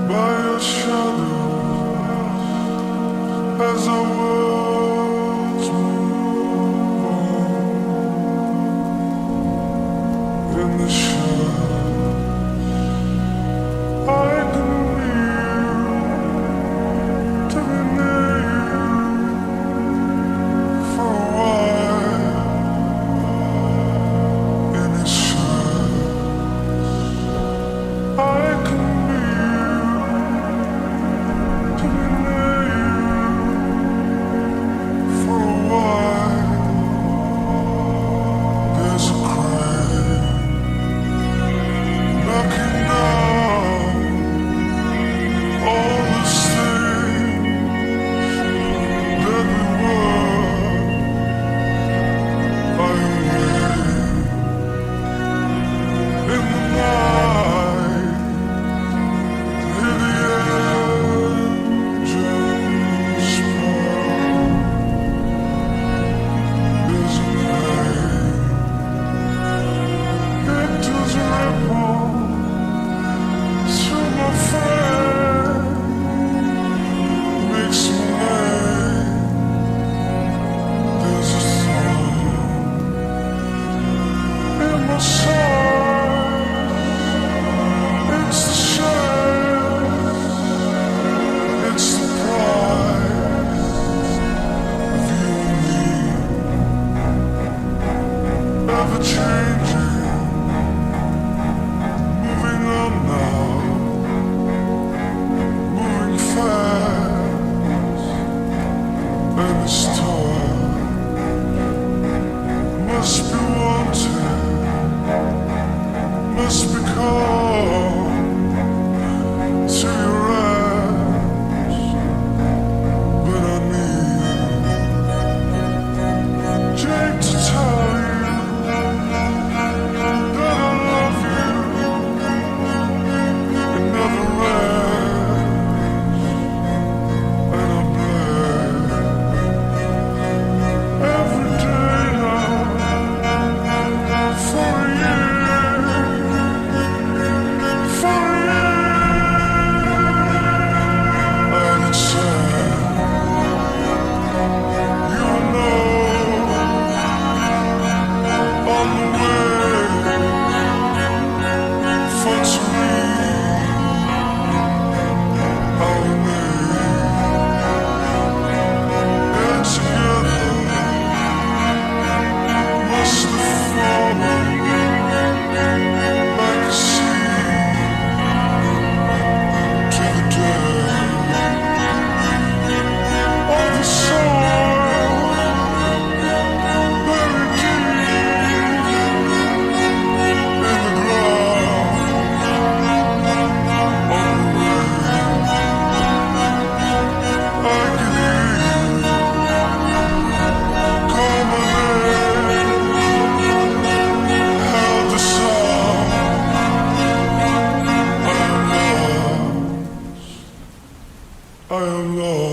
by your shadow as our worlds move on in the shadow. I can be to be near you for a while in the shadow. I can be to be near you for a while. There's a crowd knocking down all the things that we were. I am waiting in the night. Hear the angels smile. There's a name. It does ripple through my frame. Makes me late. There's a song in my soul. It's the shame. It's the pride of you and me. Ever changing, moving on now, moving fast, and this toy must be wanted, must be called to your eyes, but I need Jake to tell you that I love you. It never ends, and I'm blessed every day now for a year, for a year. And it's sad, you know, on the way for to me, our name, and together must have fallen like a seed to the dirt of the soil, buried deep in the ground on the way. I can hear you call my name, held the sound. I am lost. I am lost.